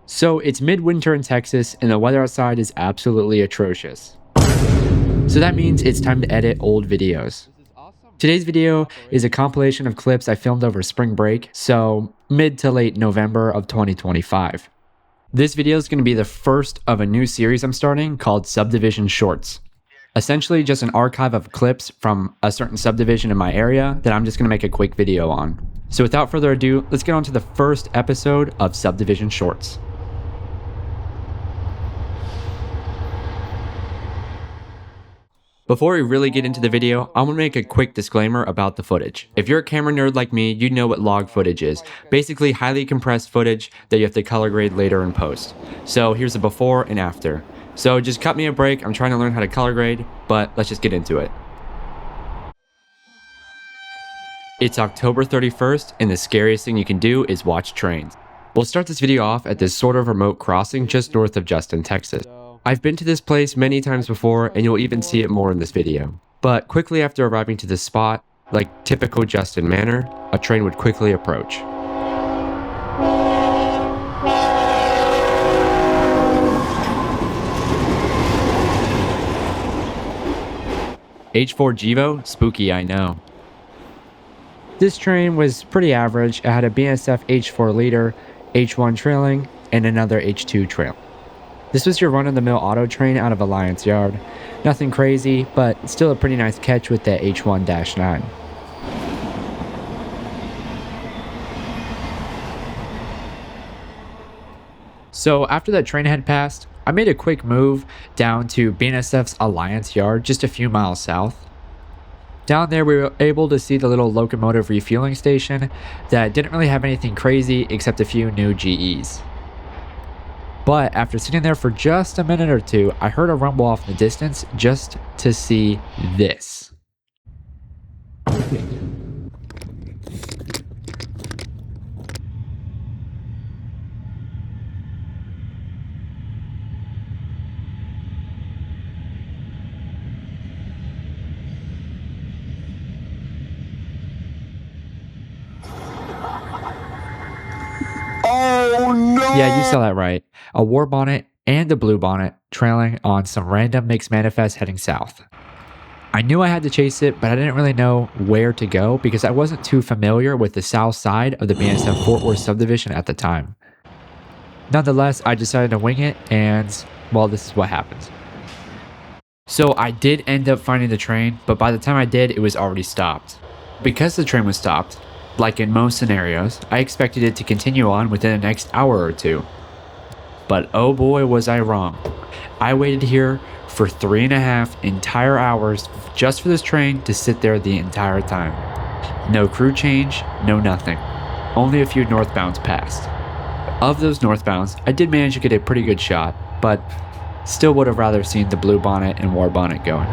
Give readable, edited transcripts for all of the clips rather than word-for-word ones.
So it's midwinter in Texas and the weather outside is absolutely atrocious. So that means it's time to edit old videos. Today's video is a compilation of clips I filmed over spring break, so mid to late November of 2025. This video is going to be the first of a new series I'm starting called Subdivision Shorts. Essentially just an archive of clips from a certain subdivision in my area that I'm just going to make a quick video on. So without further ado, let's get on to the first episode of Subdivision Shorts. Before we really get into the video, I want to make a quick disclaimer about the footage. If you're a camera nerd like me, you know what log footage is. Basically highly compressed footage that you have to color grade later in post. So here's the before and after. So just cut me a break, I'm trying to learn how to color grade, but let's just get into it. It's October 31st and the scariest thing you can do is watch trains. We'll start this video off at this sort of remote crossing just north of Justin, Texas. I've been to this place many times before and you'll even see it more in this video. But quickly after arriving to this spot, like typical Justin manner, a train would quickly approach. H4 GEVO? Spooky, I know. This train was pretty average. It had a BNSF H4 leader, H1 trailing, and another H2 trail. This was your run-of-the-mill auto train out of Alliance Yard. Nothing crazy, but still a pretty nice catch with the H1-9. So after that train had passed, I made a quick move down to BNSF's Alliance Yard, just a few miles south. Down there we were able to see the little locomotive refueling station that didn't really have anything crazy except a few new GEs. But after sitting there for just a minute or two, I heard a rumble off in the distance just to see this. Oh no! Yeah, you saw that right. A warbonnet and a bluebonnet trailing on some random mixed manifest heading south. I knew I had to chase it, but I didn't really know where to go because I wasn't too familiar with the south side of the BNSF Fort Worth Subdivision at the time. Nonetheless, I decided to wing it and, well, this is what happens. So I did end up finding the train, but by the time I did, it was already stopped. Because the train was stopped, like in most scenarios, I expected it to continue on within the next hour or two. But oh boy was I wrong. I waited here for 3.5 entire hours just for this train to sit there the entire time. No crew change, no nothing. Only a few northbounds passed. Of those northbounds, I did manage to get a pretty good shot, but still would have rather seen the bluebonnet and warbonnet going.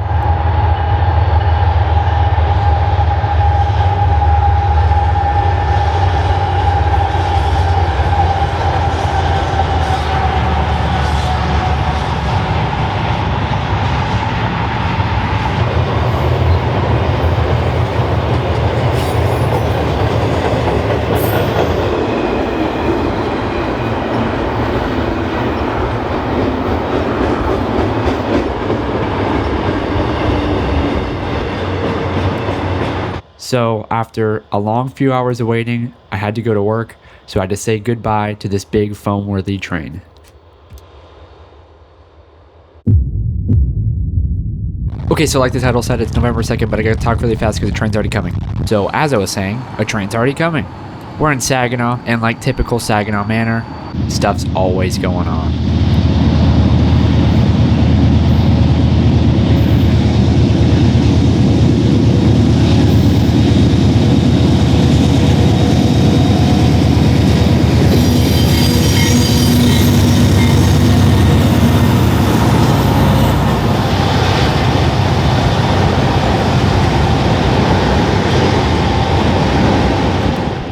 So after a long few hours of waiting, I had to go to work, so I had to say goodbye to this big foam-worthy train. Okay, so like the title said, it's November 2nd, but I gotta talk really fast because the train's already coming. So as I was saying, a train's already coming. We're in Saginaw, and like typical Saginaw manner, stuff's always going on.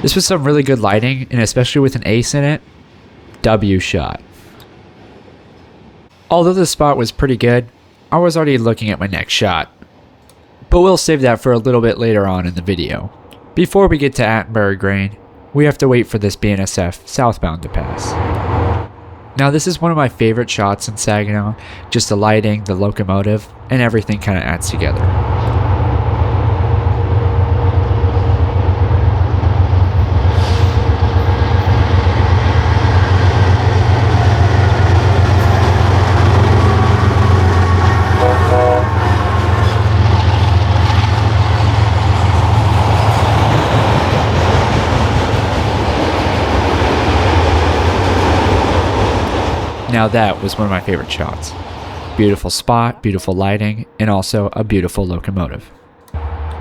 This was some really good lighting, and especially with an ace in it, W shot. Although the spot was pretty good, I was already looking at my next shot. But we'll save that for a little bit later on in the video. Before we get to Attenbury Grain, we have to wait for this BNSF southbound to pass. Now this is one of my favorite shots in Saginaw, just the lighting, the locomotive, and everything kind of adds together. Now that was one of my favorite shots. Beautiful spot, beautiful lighting, and also a beautiful locomotive.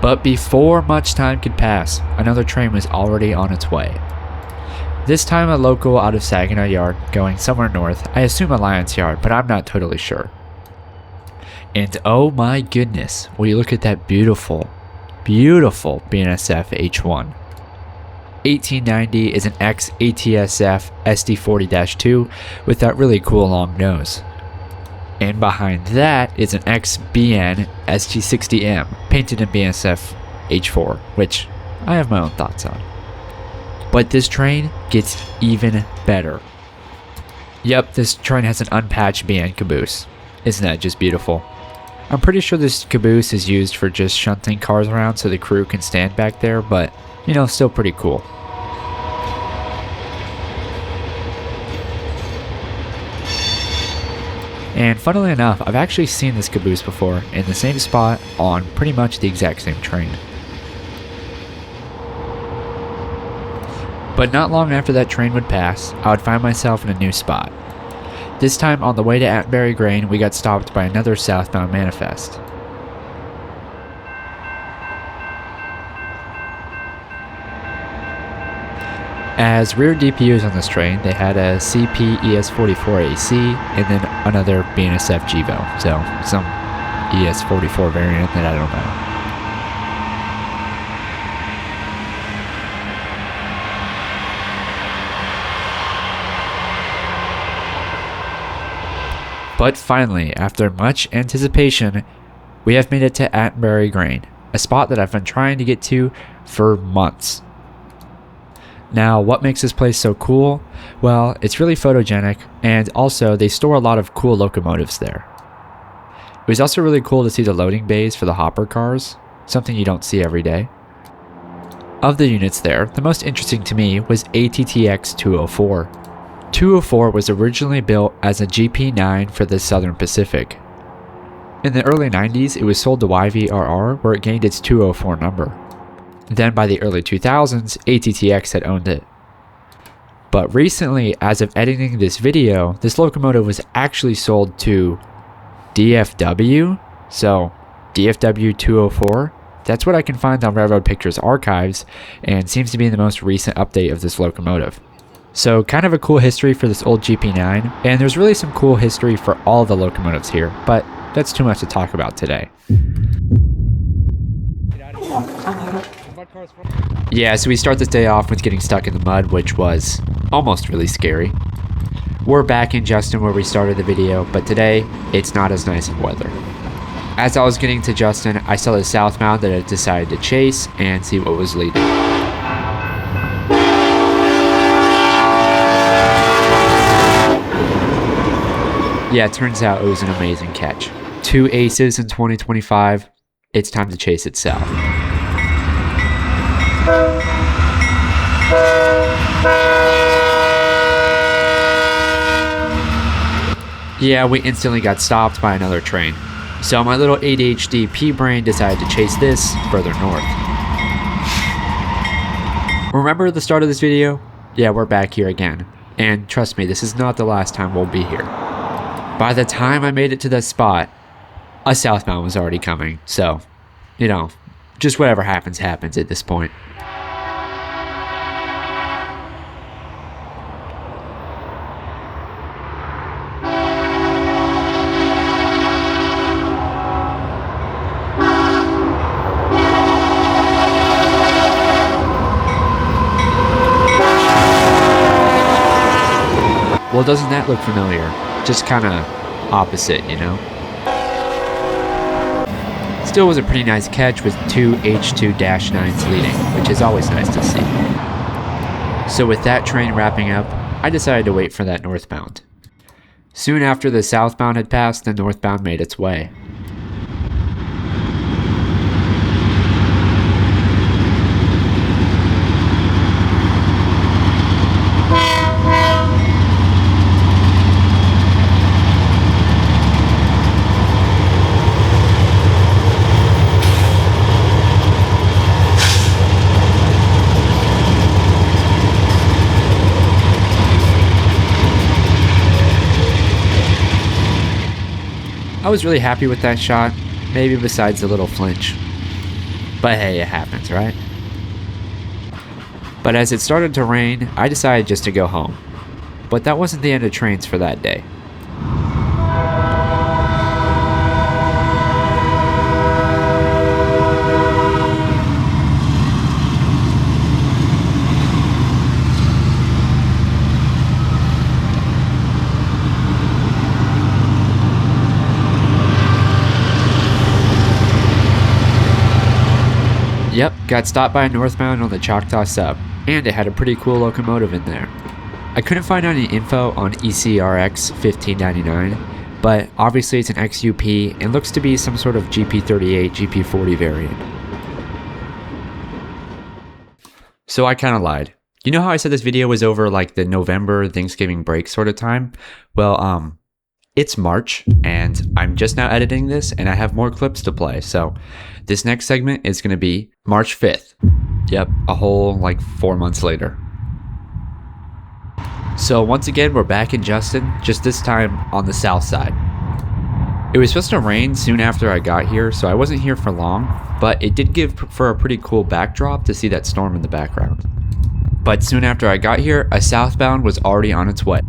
But before much time could pass, another train was already on its way. This time a local out of Saginaw Yard going somewhere north, I assume Alliance Yard, but I'm not totally sure. And oh my goodness, will you look at that beautiful, beautiful BNSF H1. 1890 is an ex-ATSF SD40-2 with that really cool long nose. And behind that is an ex-BN SG60M painted in BNSF H4, which I have my own thoughts on. But this train gets even better. Yep, this train has an unpatched BN caboose. Isn't that just beautiful? I'm pretty sure this caboose is used for just shunting cars around so the crew can stand back there, but you know, still pretty cool. And funnily enough, I've actually seen this caboose before in the same spot on pretty much the exact same train. But not long after that train would pass, I would find myself in a new spot. This time on the way to Attenbury Grain, we got stopped by another southbound manifest. As rear DPUs on this train, they had a CP ES44AC and then another BNSF GEVO, so some ES44 variant that I don't know. But finally, after much anticipation, we have made it to Attenbury Grain, a spot that I've been trying to get to for months. Now, what makes this place so cool? Well, it's really photogenic, and also they store a lot of cool locomotives there. It was also really cool to see the loading bays for the hopper cars, something you don't see every day. Of the units there, the most interesting to me was ATTX 204. 204 was originally built as a GP9 for the Southern Pacific. In the early 90s, it was sold to YVRR, where it gained its 204 number. Then by the early 2000s, ATTX had owned it. But recently, as of editing this video, this locomotive was actually sold to DFW. So DFW 204, that's what I can find on Railroad Pictures archives and seems to be the most recent update of this locomotive. So kind of a cool history for this old GP9, and there's really some cool history for all the locomotives here, but that's too much to talk about today. Yeah, so we start this day off with getting stuck in the mud, which was almost really scary. We're back in Justin where we started the video, but today it's not as nice of weather. As I was getting to Justin, I saw the southbound that I decided to chase and see what was leading. Yeah, it turns out it was an amazing catch. 2 aces in 2025, it's time to chase it south. Yeah, we instantly got stopped by another train. So my little ADHD pea-brain decided to chase this further north. Remember the start of this video? Yeah, we're back here again. And trust me, this is not the last time we'll be here. By the time I made it to that spot, a southbound was already coming. So, you know, just whatever happens, happens at this point. Well, doesn't that look familiar? Just kind of opposite, you know? Still was a pretty nice catch with 2 H2-9s leading, which is always nice to see. So with that train wrapping up, I decided to wait for that northbound. Soon after the southbound had passed, the northbound made its way. I was really happy with that shot, maybe besides a little flinch. But hey, it happens, right? But as it started to rain, I decided just to go home. But that wasn't the end of trains for that day. Yep, got stopped by a northbound on the Choctaw Sub, and it had a pretty cool locomotive in there. I couldn't find any info on ECRX 1599, but obviously it's an XUP and looks to be some sort of GP38, GP40 variant. So I kinda lied. You know how I said this video was over like the November Thanksgiving break sort of time? Well, it's March, and I'm just now editing this, and I have more clips to play, so this next segment is going to be March 5th. Yep, a whole, 4 months later. So once again, we're back in Justin, just this time on the south side. It was supposed to rain soon after I got here, so I wasn't here for long, but it did give for a pretty cool backdrop to see that storm in the background. But soon after I got here, a southbound was already on its way.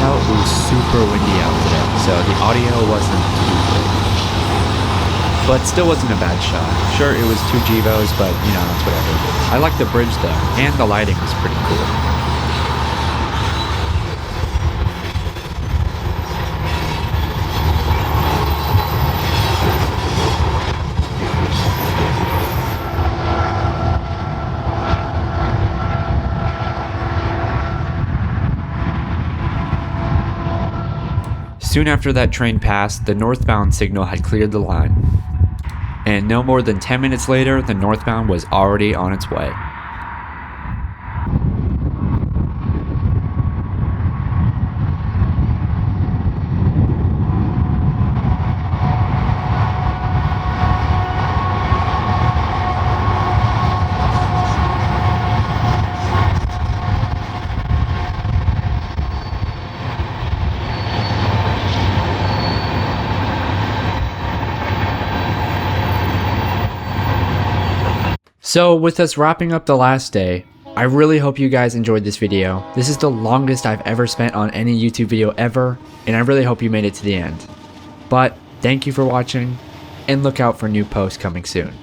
It was super windy out today, so the audio wasn't too good. But still wasn't a bad shot. Sure, it was 2 GEVOs, but it's whatever. I like the bridge though, and the lighting was pretty cool. Soon after that train passed, the northbound signal had cleared the line. And no more than 10 minutes later, the northbound was already on its way. So with us wrapping up the last day, I really hope you guys enjoyed this video. This is the longest I've ever spent on any YouTube video ever, and I really hope you made it to the end. But thank you for watching, and look out for new posts coming soon.